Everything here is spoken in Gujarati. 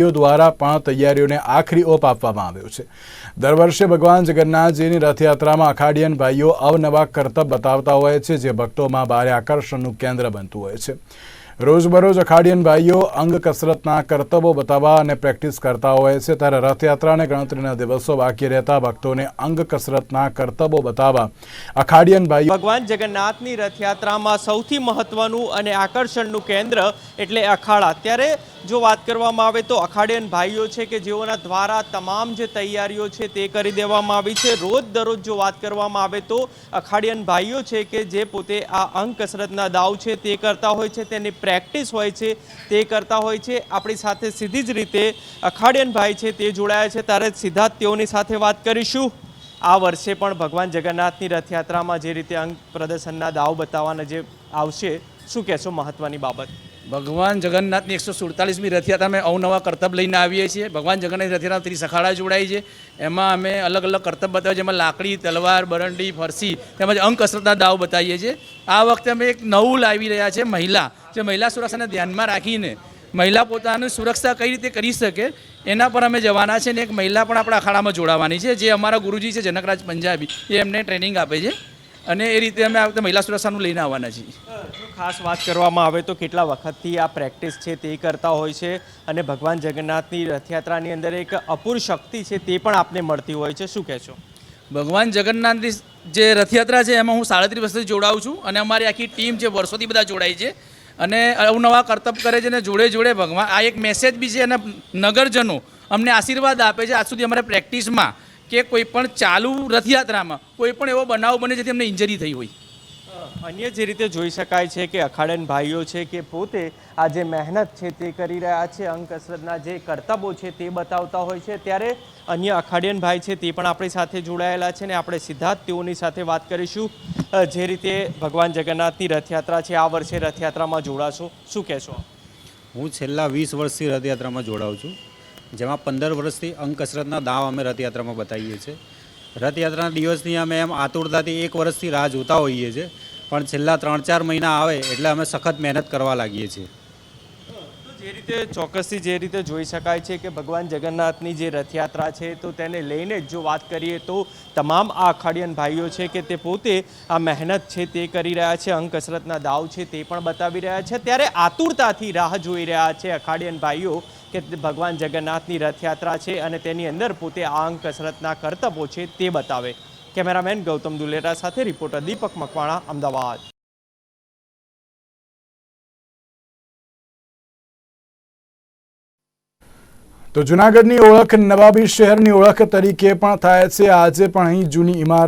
દ્વારા પણ તૈયારીઓને આખરી ઓપ આપવામાં આવ્યો છે। દર વર્ષે ભગવાન જગન્નાથજીની રથયાત્રામાં અખાડિયન ભાઈઓ અવનવા કરતબ બતાવતા હોય છે, જે ભક્તોમાં ભારે આકર્ષણનું કેન્દ્ર બનતું હોય છે। રોજબરોજ અખાડિયન ભાઈઓ અંગ કસરતના કરતબો બતાવવા અને પ્રેક્ટિસ કરતા હોય છે, ત્યારે રથયાત્રાને ગણતરીના દિવસો બાકી રહેતા ભક્તોને અંગ કસરતના કરતબો બતાવવા અખાડિયન ભાઈઓ ભગવાન જગન્નાથની રથયાત્રામાં સૌથી મહત્વનું અને આકર્ષણનું કેન્દ્ર એટલે અખાડા। ત્યારે જો વાત કરવામાં આવે તો અખાડિયન ભાઈઓ છે કે જેઓના દ્વારા તમામ જે તૈયારીઓ છે તે કરી દેવામાં આવી છે। રોજ દરરોજ જો વાત કરવામાં આવે તો અખાડિયન ભાઈઓ છે કે જે પોતે આ અંગ કસરતના દાવ છે તે કરતા હોય છે, તેની પ્રેક્ટિસ હોય છે તે કરતા હોય છે। આપણી સાથે સીધી જ રીતે અખાડિયન ભાઈ છે તે જોડાયા છે, ત્યારે સીધા જ તેઓની સાથે વાત કરીશું। આ વર્ષે પણ ભગવાન જગન્નાથની રથયાત્રામાં જે રીતે અંગ પ્રદર્શનના દાવ બતાવવાના જે આવશે, શું કહેશો મહત્વની બાબત? ભગવાન જગન્નાથની 147મી રથયાત્રામાં અવનવા કરતબ લઈને આવીએ છીએ। ભગવાન જગન્નાથની રથયાત્રા 30 અખાડા જોડાય છે, એમાં અમે અલગ અલગ કરતબ બતાવીએ, જેમાં લાકડી, તલવાર, બરંડી, ફરસી તેમજ અંગ કસરતના દાવ બતાવીએ છીએ। આ વખતે અમે એક નવું લાવી રહ્યા છે, મહિલા સુરક્ષાને ધ્યાનમાં રાખીને મહિલા પોતાની સુરક્ષા કઈ રીતે કરી શકે એના પર અમે જવાના છે, ને એક મહિલા પણ આપણા અખાડામાં જોડાવાની છે, જે અમારા ગુરુજી છે જનકરાજ પંજાબી, એ એમને ટ્રેનિંગ આપે છે, અને એ રીતે અમે આ વખતે મહિલા સુરક્ષાનું લઈને આવવાના છીએ। ખાસ વાત કરવામાં આવે તો કેટલા વખતથી આ પ્રેક્ટિસ છે તે કરતા હોય છે, અને ભગવાન જગન્નાથની રથયાત્રાની અંદર એક અપૂર્વ શક્તિ છે તે પણ આપને મળતી હોય છે, શું કહેશો? ભગવાન જગન્નાથની જે રથયાત્રા છે એમાં હું 37 વર્ષથી જોડાઉં છું, અને અમારી આખી ટીમ છે વર્ષોથી બધા જોડાય છે અને અવનવા કરતબ કરે છે, અને જોડે જોડે ભગવાન આ એક મેસેજ બી છે, અને નગરજનો અમને આશીર્વાદ આપે છે આજ સુધી અમારે પ્રેક્ટિસમાં કે કોઈ પણ ચાલુ રથયાત્રામાં કોઈ પણ એવો બનાવ બને જેથી અમને ઇન્જરી થઈ હોય। અન્ય જે રીતે જોઈ શકાય છે કે અખાડિયન ભાઈઓ છે કે પોતે આ જે મહેનત છે તે કરી રહ્યા છે, અંગ કસરતના જે કરતબો છે તે બતાવતા હોય છે, ત્યારે અન્ય અખાડિયન ભાઈ છે તે પણ આપણી સાથે જોડાયેલા છે, ને આપણે સીધા જ તેઓની સાથે વાત કરીશું। જે રીતે ભગવાન જગન્નાથની રથયાત્રા છે, આ વર્ષે રથયાત્રામાં જોડાશો, શું કહેશો? હું છેલ્લા 20 વર્ષથી રથયાત્રામાં જોડાઉં છું, જેમાં 15 વર્ષથી અંગ કસરતના દાવ અમે રથયાત્રામાં બતાવીએ છીએ। રથયાત્રાના દિવસની અમે એમ આતુરતાથી 1 વર્ષથી રાહ જોતા હોઈએ છીએ, પણ છેલ્લા 3-4 મહિના આવે એટલે અમે સખત મહેનત કરવા લાગીએ છીએ। જે રીતે ચોક્કસથી જે રીતે જોઈ શકાય છે કે ભગવાન જગન્નાથની જે રથયાત્રા છે તો તેને લઈને જો વાત કરીએ તો તમામ આ અખાડિયન ભાઈઓ છે કે તે પોતે આ મહેનત છે તે કરી રહ્યા છે, અંગ કસરતના દાવ છે તે પણ બતાવી રહ્યા છે, ત્યારે આતુરતાથી રાહ જોઈ રહ્યા છે અખાડિયન ભાઈઓ કે ભગવાન જગન્નાથની રથયાત્રા છે અને તેની અંદર પોતે આ અંગ કસરતના કરતબો છે તે બતાવે। કેમેરામેન ગૌતમ દુલેરા સાથે રિપોર્ટર દીપક મકવાણા, અમદાવાદ। તો જૂનાગઢની ઓળખ નવાબી શહેરની ઓળખ તરીકે પણ થાય છે। આજે પણ અહીં જૂની ઇમારત